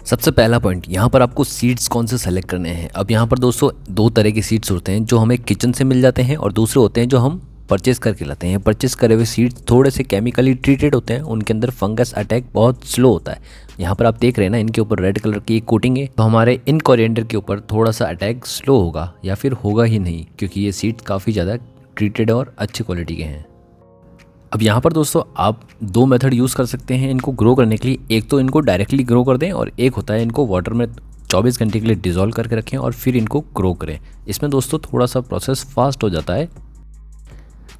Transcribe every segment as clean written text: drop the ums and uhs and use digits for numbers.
सबसे पहला पॉइंट, यहाँ पर आपको सीड्स कौन से सेलेक्ट करने हैं। अब यहाँ पर दोस्तों दो तरह के सीड्स होते हैं जो हमें किचन से मिल जाते हैं और दूसरे होते हैं जो हम परचेस करके लाते हैं। परचेस करे हुए सीड्स थोड़े से केमिकली ट्रीटेड होते हैं, उनके अंदर फंगस अटैक बहुत स्लो होता है। यहाँ पर आप देख रहे हैं ना, इनके ऊपर रेड कलर की एक कोटिंग है, तो हमारे इन कोरिएंडर के ऊपर थोड़ा सा अटैक स्लो होगा या फिर होगा ही नहीं, क्योंकि ये सीड्स काफ़ी ज़्यादा ट्रीटेड और अच्छी क्वालिटी के हैं। अब यहाँ पर दोस्तों आप दो मेथड यूज़ कर सकते हैं इनको ग्रो करने के लिए। एक तो इनको डायरेक्टली ग्रो कर दें और एक होता है इनको वाटर में 24 घंटे के लिए डिज़ोल्व करके रखें और फिर इनको ग्रो करें। इसमें दोस्तों थोड़ा सा प्रोसेस फास्ट हो जाता है।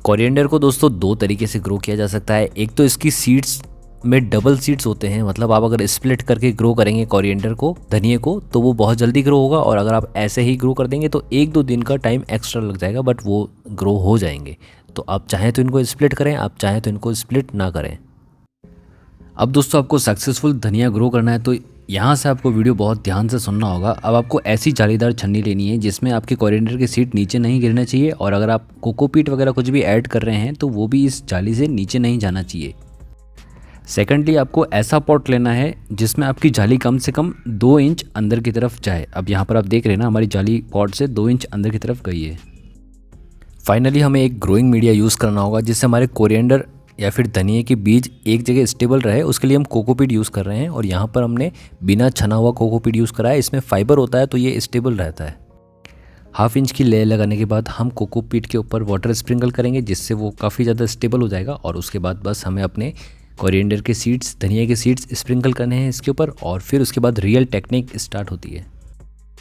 कोरिएंडर को दोस्तों दो तरीके से ग्रो किया जा सकता है। एक तो इसकी सीड्स में डबल सीड्स होते हैं, मतलब आप अगर स्प्लिट करके ग्रो करेंगे कोरिएंडर को, धनिए को, तो वो बहुत जल्दी ग्रो होगा। और अगर आप ऐसे ही ग्रो कर देंगे तो 1-2 दिन का टाइम एक्स्ट्रा लग जाएगा, बट वो ग्रो हो जाएंगे। तो आप चाहें तो इनको स्प्लिट करें, आप चाहें तो इनको स्प्लिट ना करें। अब दोस्तों आपको सक्सेसफुल धनिया ग्रो करना है तो यहाँ से आपको वीडियो बहुत ध्यान से सुनना होगा। अब आपको ऐसी जालीदार छन्नी लेनी है जिसमें आपके कोरिएंडर के सीड नीचे नहीं गिरना चाहिए, और अगर आप कोकोपीट वगैरह कुछ भी ऐड कर रहे हैं तो वो भी इस जाली से नीचे नहीं जाना चाहिए। सेकेंडली आपको ऐसा पॉट लेना है जिसमें आपकी जाली कम से कम 2 इंच अंदर की तरफ जाए। अब यहाँ पर आप देख रहे हैं ना, हमारी जाली पॉट से 2 इंच अंदर की तरफ गई है। फाइनली हमें एक ग्रोइंग मीडिया यूज़ करना होगा जिससे हमारे कोरिएंडर या फिर धनिए के बीज एक जगह स्टेबल रहे। उसके लिए हम कोकोपीट यूज़ कर रहे हैं और यहाँ पर हमने बिना छना हुआ कोकोपीट यूज़ करा है। इसमें फाइबर होता है तो ये स्टेबल रहता है। 1/2 इंच की लेयर लगाने के बाद हम कोकोपीट के ऊपर वाटर स्प्रिंकल करेंगे जिससे वो काफ़ी ज़्यादा स्टेबल हो जाएगा। और उसके बाद बस हमें अपने कोरिएंडर के सीड्स, धनिया के सीड्स स्प्रिंकल करने हैं इसके ऊपर, और फिर उसके बाद रियल टेक्निक स्टार्ट होती है।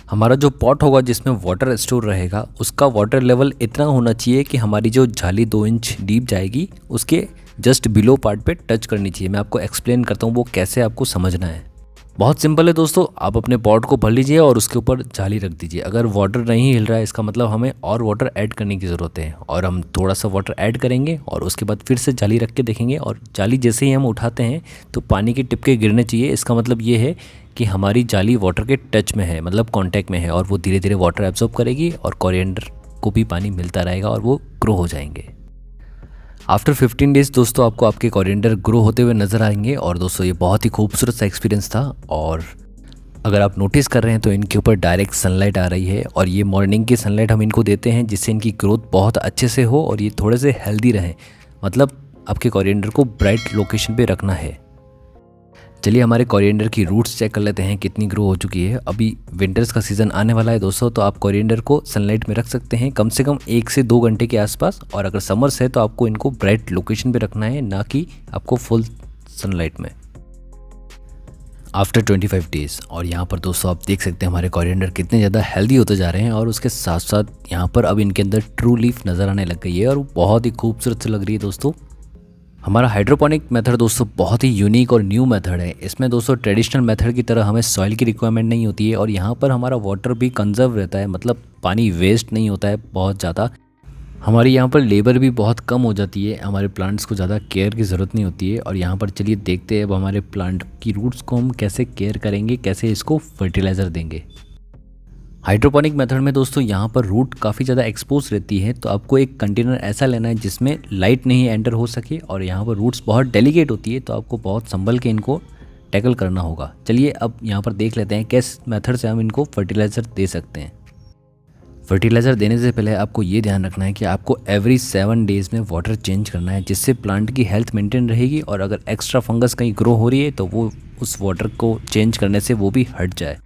हमारा जो पॉट होगा जिसमें वाटर स्टोर रहेगा उसका वाटर लेवल इतना होना चाहिए कि हमारी जो जाली 2 इंच डीप जाएगी उसके जस्ट बिलो पार्ट पे टच करनी चाहिए। मैं आपको एक्सप्लेन करता हूँ वो कैसे आपको समझना है। बहुत सिंपल है दोस्तों, आप अपने पॉट को भर लीजिए और उसके ऊपर जाली रख दीजिए। अगर वाटर नहीं हिल रहा है इसका मतलब हमें और वाटर ऐड करने की ज़रूरत है, और हम थोड़ा सा वाटर ऐड करेंगे और उसके बाद फिर से जाली रख के देखेंगे। और जाली जैसे ही हम उठाते हैं तो पानी के टिपके गिरने चाहिए। इसका मतलब ये है कि हमारी जाली वाटर के टच में है, मतलब कांटेक्ट में है, और वो धीरे धीरे वाटर एब्जॉर्ब करेगी और कोरिएंडर को भी पानी मिलता रहेगा और वो ग्रो हो जाएंगे। आफ्टर 15 डेज़ दोस्तों आपको आपके कोरिएंडर ग्रो होते हुए नज़र आएंगे। और दोस्तों ये बहुत ही खूबसूरत सा एक्सपीरियंस था। और अगर आप नोटिस कर रहे हैं तो इनके ऊपर डायरेक्ट सनलाइट आ रही है, और ये मॉर्निंग की सनलाइट हम इनको देते हैं जिससे इनकी ग्रोथ बहुत अच्छे से हो और ये थोड़े से हेल्दी रहें। मतलब आपके कोरिएंडर को ब्राइट लोकेशन पे रखना है। चलिए हमारे कोरिएंडर की रूट्स चेक कर लेते हैं कितनी ग्रो हो चुकी है। अभी विंटर्स का सीज़न आने वाला है दोस्तों, तो आप कोरिएंडर को सनलाइट में रख सकते हैं कम से कम 1 से 2 घंटे के आसपास। और अगर समर्स है तो आपको इनको ब्राइट लोकेशन पे रखना है, ना कि आपको फुल सनलाइट में। आफ्टर 25 डेज़, और यहाँ पर दोस्तों आप देख सकते हैं हमारे कोरिएंडर कितने ज़्यादा हेल्दी होते जा रहे हैं। और उसके साथ साथ यहाँ पर अब इनके अंदर ट्रू लीफ नज़र आने लग गई है और वो बहुत ही खूबसूरत से लग रही है दोस्तों। हमारा हाइड्रोपोनिक मेथड दोस्तों बहुत ही यूनिक और न्यू मेथड है। इसमें दोस्तों ट्रेडिशनल मेथड की तरह हमें सॉइल की रिक्वायरमेंट नहीं होती है, और यहाँ पर हमारा वाटर भी कंजर्व रहता है, मतलब पानी वेस्ट नहीं होता है बहुत ज़्यादा। हमारी यहाँ पर लेबर भी बहुत कम हो जाती है, हमारे प्लांट्स को ज़्यादा केयर की ज़रूरत नहीं होती है। और यहाँ पर चलिए देखते हैं अब हमारे प्लांट की रूट्स को हम कैसे केयर करेंगे, कैसे इसको फर्टिलाइज़र देंगे। हाइड्रोपोनिक मेथड में दोस्तों यहाँ पर रूट काफ़ी ज़्यादा एक्सपोज रहती है, तो आपको एक कंटेनर ऐसा लेना है जिसमें लाइट नहीं एंटर हो सके। और यहाँ पर रूट्स बहुत डेलिकेट होती है तो आपको बहुत संभल के इनको टैकल करना होगा। चलिए अब यहाँ पर देख लेते हैं किस मेथड से हम इनको फर्टिलाइज़र दे सकते हैं। फर्टिलाइज़र देने से पहले आपको ये ध्यान रखना है कि आपको एवरी 7 डेज़ में वाटर चेंज करना है, जिससे प्लांट की हेल्थ मेंटेन रहेगी। और अगर एक्स्ट्रा फंगस कहीं ग्रो हो रही है तो वो उस वाटर को चेंज करने से वो भी हट जाए।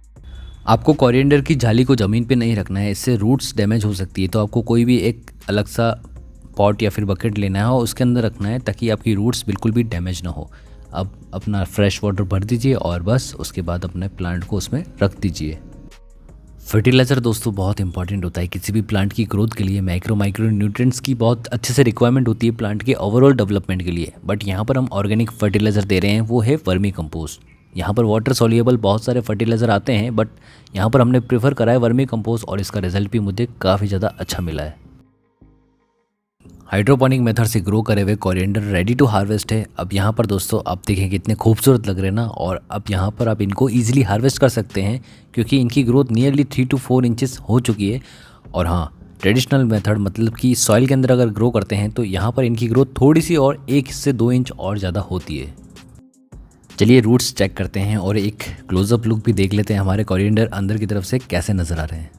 आपको कोरिएंडर की जाली को ज़मीन पे नहीं रखना है, इससे रूट्स डैमेज हो सकती है। तो आपको कोई भी एक अलग सा पॉट या फिर बकेट लेना है और उसके अंदर रखना है ताकि आपकी रूट्स बिल्कुल भी डैमेज ना हो। अब अपना फ्रेश वाटर भर दीजिए और बस उसके बाद अपने प्लांट को उसमें रख दीजिए। फर्टिलाइज़र दोस्तों बहुत इंपॉर्टेंट होता है किसी भी प्लांट की ग्रोथ के लिए। माइक्रो न्यूट्रिएंट्स की बहुत अच्छे से रिक्वायरमेंट होती है प्लांट के ओवरऑल डेवलपमेंट के लिए। बट यहाँ पर हम ऑर्गेनिक फर्टिलाइज़र दे रहे हैं, वो है वर्मी कंपोस्ट। यहाँ पर वाटर सोल्यूबल बहुत सारे फर्टिलाइज़र आते हैं, बट यहाँ पर हमने प्रेफर करा है वर्मी कंपोस्ट, और इसका रिजल्ट भी मुझे काफ़ी ज़्यादा अच्छा मिला है। हाइड्रोपोनिक मेथड से ग्रो करे हुए कोरिएंडर रेडी टू हार्वेस्ट है। अब यहाँ पर दोस्तों आप देखें कितने खूबसूरत लग रहे हैं ना, और अब यहाँ पर आप इनको ईजिली हार्वेस्ट कर सकते हैं क्योंकि इनकी ग्रोथ नियरली 3 to 4 इंचेस हो चुकी है। और हाँ, ट्रेडिशनल मेथड मतलब कि सॉइल के अंदर अगर ग्रो करते हैं तो यहाँ पर इनकी ग्रोथ थोड़ी सी और 1 से 2 इंच और ज़्यादा होती है। चलिए रूट्स चेक करते हैं और एक क्लोजअप लुक भी देख लेते हैं हमारे कोरिएंडर अंदर की तरफ से कैसे नज़र आ रहे हैं।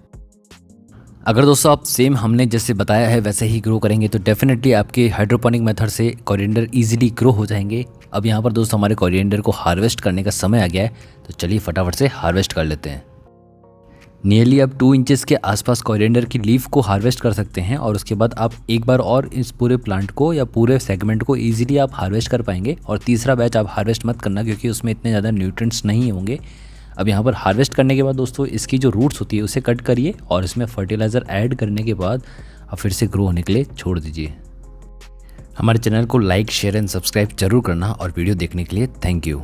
अगर दोस्तों आप सेम हमने जैसे बताया है वैसे ही ग्रो करेंगे तो डेफिनेटली आपके हाइड्रोपोनिक मेथड से कोरिएंडर इजीली ग्रो हो जाएंगे। अब यहाँ पर दोस्तों हमारे कोरिएंडर को हार्वेस्ट करने का समय आ गया है, तो चलिए फटाफट से हार्वेस्ट कर लेते हैं। नियरली आप 2 इंचेस के आसपास कोरिएंडर की लीफ को हार्वेस्ट कर सकते हैं और उसके बाद आप एक बार और इस पूरे प्लांट को या पूरे सेगमेंट को ईजिली आप हार्वेस्ट कर पाएंगे। और तीसरा बैच आप हार्वेस्ट मत करना क्योंकि उसमें इतने ज़्यादा न्यूट्रिएंट्स नहीं होंगे। अब यहाँ पर हार्वेस्ट करने के बाद दोस्तों इसकी जो रूट्स होती है उसे कट करिए और इसमें फर्टिलाइज़र ऐड करने के बाद आप फिर से ग्रो होने के लिए छोड़ दीजिए। हमारे चैनल को लाइक, शेयर एंड सब्सक्राइब जरूर करना और वीडियो देखने के लिए थैंक यू।